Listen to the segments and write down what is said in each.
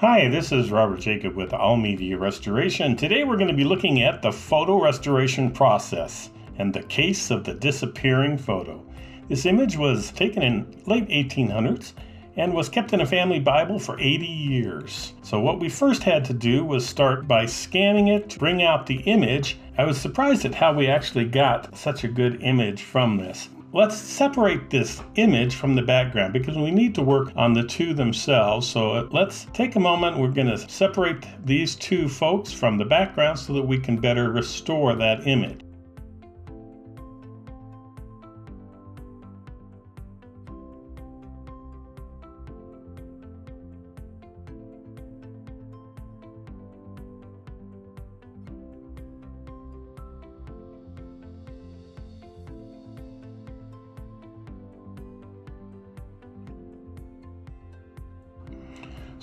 Hi, this is Robert Jacob with All Media Restoration. Today we're going to be looking at the photo restoration process and the case of the disappearing photo. This image was taken in late 1800s and was kept in a family Bible for 80 years. So what we first had to do was start by scanning it to bring out the image. I was surprised at how we actually got such a good image from this. Let's separate this image from the background because we need to work on the two themselves. So let's take a moment. We're going to separate these two folks from the background so that we can better restore that image.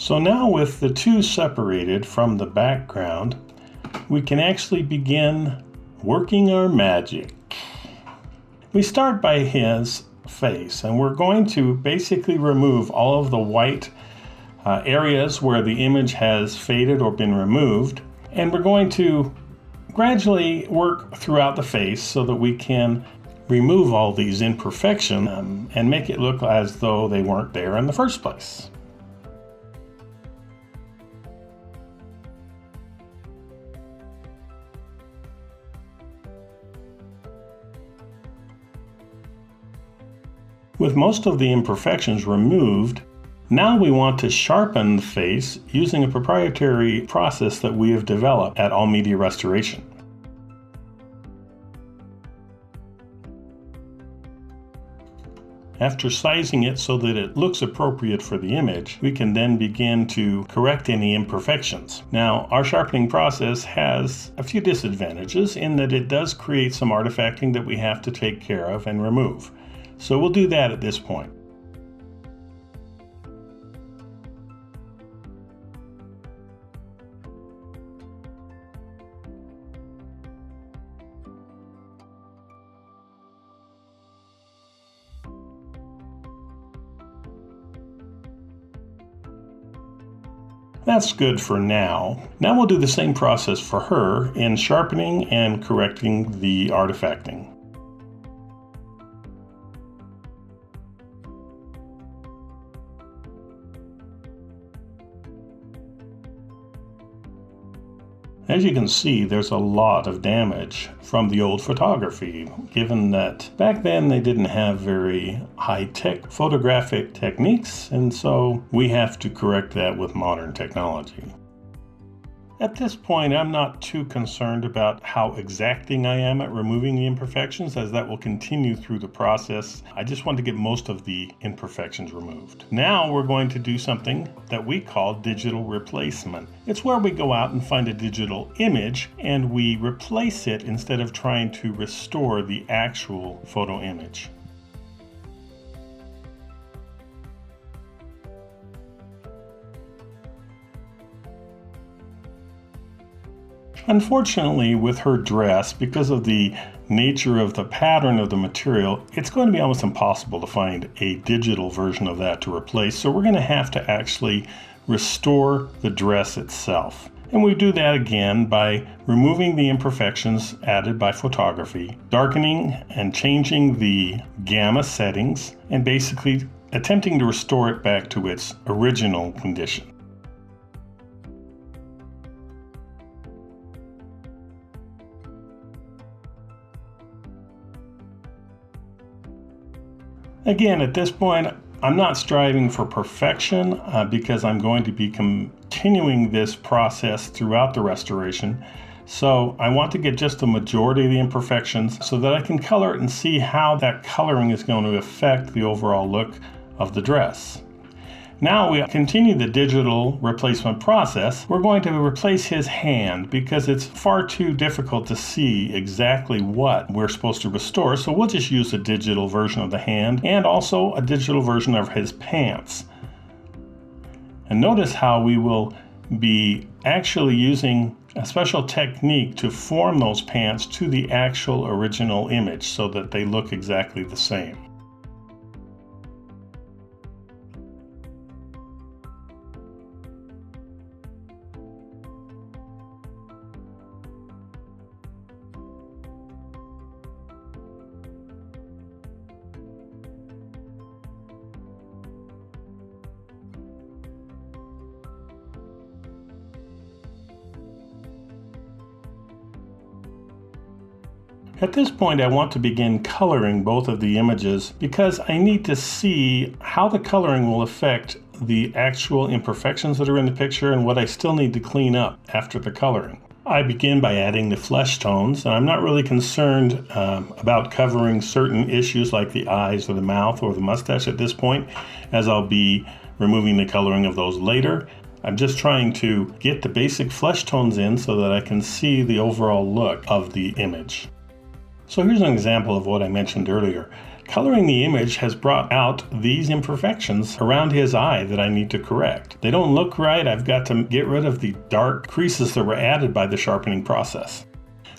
So now with the two separated from the background, we can actually begin working our magic. We start by his face, and we're going to basically remove all of the white areas where the image has faded or been removed, and we're going to gradually work throughout the face so that we can remove all these imperfections and make it look as though they weren't there in the first place. With most of the imperfections removed, now we want to sharpen the face using a proprietary process that we have developed at All Media Restoration. After sizing it so that it looks appropriate for the image, we can then begin to correct any imperfections. Now, our sharpening process has a few disadvantages in that it does create some artifacting that we have to take care of and remove. So we'll do that at this point. That's good for now. Now we'll do the same process for her in sharpening and correcting the artifacting. As you can see, there's a lot of damage from the old photography, given that back then they didn't have very high-tech photographic techniques, and so we have to correct that with modern technology. At this point, I'm not too concerned about how exacting I am at removing the imperfections, as that will continue through the process. I just want to get most of the imperfections removed. Now we're going to do something that we call digital replacement. It's where we go out and find a digital image and we replace it instead of trying to restore the actual photo image. Unfortunately, with her dress, because of the nature of the pattern of the material, it's going to be almost impossible to find a digital version of that to replace. So we're going to have to actually restore the dress itself. And we do that again by removing the imperfections added by photography, darkening and changing the gamma settings, and basically attempting to restore it back to its original condition. Again, at this point, I'm not striving for perfection because I'm going to be continuing this process throughout the restoration. So I want to get just the majority of the imperfections so that I can color it and see how that coloring is going to affect the overall look of the dress. Now we continue the digital replacement process. We're going to replace his hand because it's far too difficult to see exactly what we're supposed to restore. So we'll just use a digital version of the hand and also a digital version of his pants. And notice how we will be actually using a special technique to form those pants to the actual original image so that they look exactly the same. At this point, I want to begin coloring both of the images because I need to see how the coloring will affect the actual imperfections that are in the picture and what I still need to clean up after the coloring. I begin by adding the flesh tones, and I'm not really concerned about covering certain issues like the eyes or the mouth or the mustache at this point, as I'll be removing the coloring of those later. I'm just trying to get the basic flesh tones in so that I can see the overall look of the image. So here's an example of what I mentioned earlier. Coloring the image has brought out these imperfections around his eye that I need to correct. They don't look right. I've got to get rid of the dark creases that were added by the sharpening process.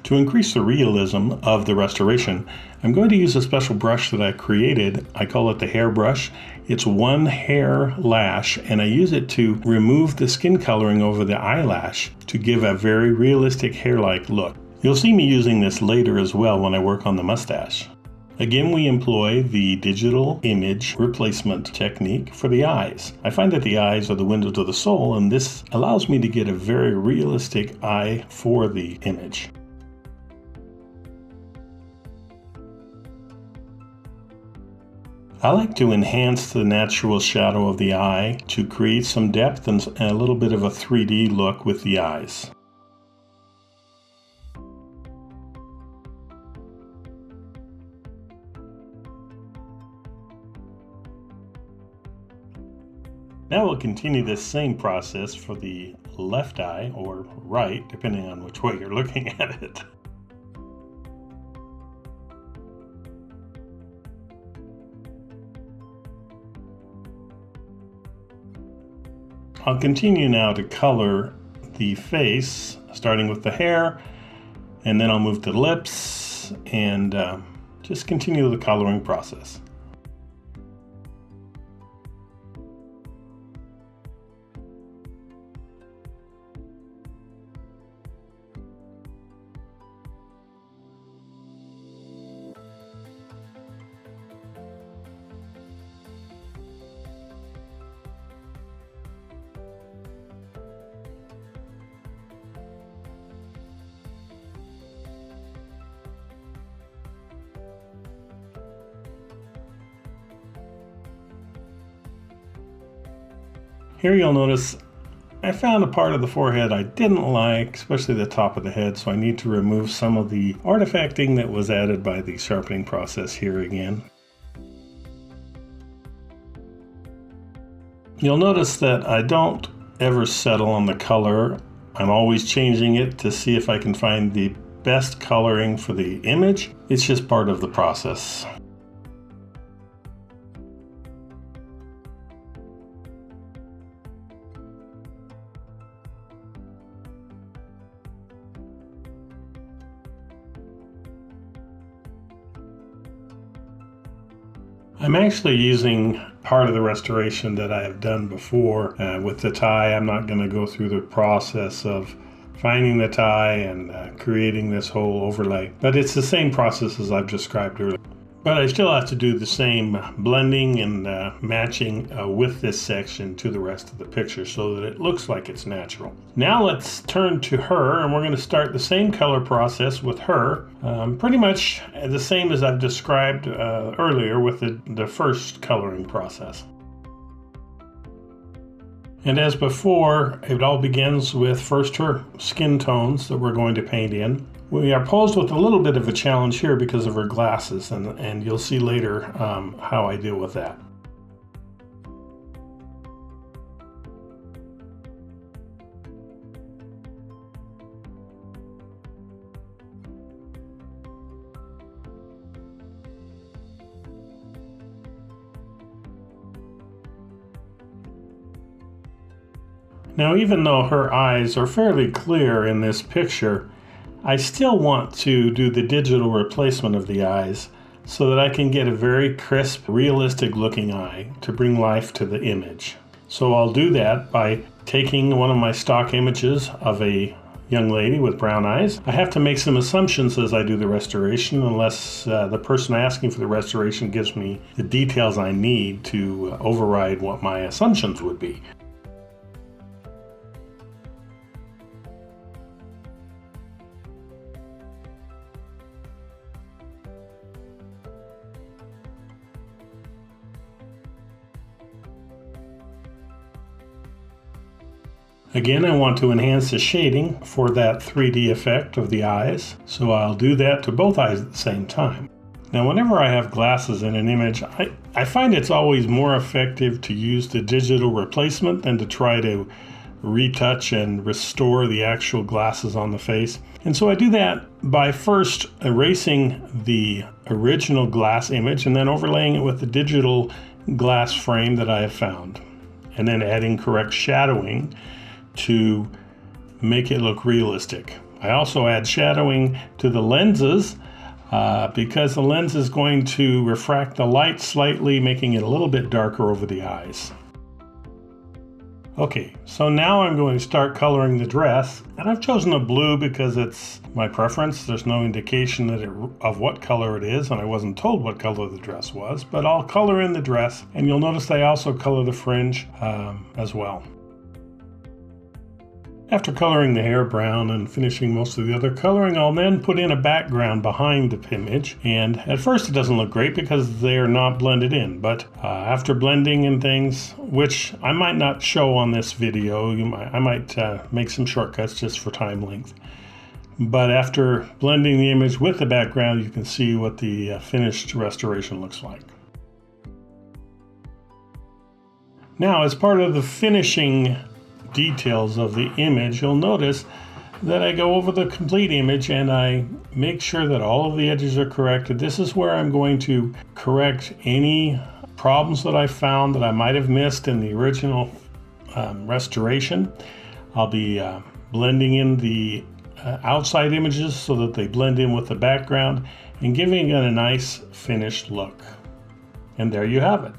To increase the realism of the restoration, I'm going to use a special brush that I created. I call it the hair brush. It's one hair lash, and I use it to remove the skin coloring over the eyelash to give a very realistic hair-like look. You'll see me using this later as well when I work on the mustache. Again, we employ the digital image replacement technique for the eyes. I find that the eyes are the window to the soul, and this allows me to get a very realistic eye for the image. I like to enhance the natural shadow of the eye to create some depth and a little bit of a 3D look with the eyes. Now we'll continue this same process for the left eye, or right, depending on which way you're looking at it. I'll continue now to color the face, starting with the hair, and then I'll move to the lips and just continue the coloring process. Here you'll notice I found a part of the forehead I didn't like, especially the top of the head, so I need to remove some of the artifacting that was added by the sharpening process here again. You'll notice that I don't ever settle on the color. I'm always changing it to see if I can find the best coloring for the image. It's just part of the process. I'm actually using part of the restoration that I have done before with the tie. I'm not going to go through the process of finding the tie and creating this whole overlay, but it's the same process as I've described earlier. But I still have to do the same blending and matching with this section to the rest of the picture so that it looks like it's natural. Now let's turn to her, and we're going to start the same color process with her. Pretty much the same as I've described earlier with the first coloring process. And as before, it all begins with first her skin tones that we're going to paint in. We are posed with a little bit of a challenge here because of her glasses, and you'll see later how I deal with that. Now, even though her eyes are fairly clear in this picture, I still want to do the digital replacement of the eyes so that I can get a very crisp, realistic looking eye to bring life to the image. So I'll do that by taking one of my stock images of a young lady with brown eyes. I have to make some assumptions as I do the restoration unless the person asking for the restoration gives me the details I need to override what my assumptions would be. Again, I want to enhance the shading for that 3D effect of the eyes, so I'll do that to both eyes at the same time. Now, whenever I have glasses in an image, I find it's always more effective to use the digital replacement than to try to retouch and restore the actual glasses on the face. And so I do that by first erasing the original glass image and then overlaying it with the digital glass frame that I have found, and then adding correct shadowing to make it look realistic. I also add shadowing to the lenses because the lens is going to refract the light slightly, making it a little bit darker over the eyes. Okay, so now I'm going to start coloring the dress, and I've chosen a blue because it's my preference. There's no indication of what color it is, and I wasn't told what color the dress was, but I'll color in the dress, and you'll notice I also color the fringe as well. After coloring the hair brown and finishing most of the other coloring, I'll then put in a background behind the image. And at first it doesn't look great because they're not blended in, but after blending and things, which I might not show on this video, I might make some shortcuts just for time length. But after blending the image with the background, you can see what the finished restoration looks like. Now, as part of the finishing details of the image, you'll notice that I go over the complete image and I make sure that all of the edges are corrected. This is where I'm going to correct any problems that I found that I might have missed in the original restoration. I'll be blending in the outside images so that they blend in with the background and giving it a nice finished look. And there you have it.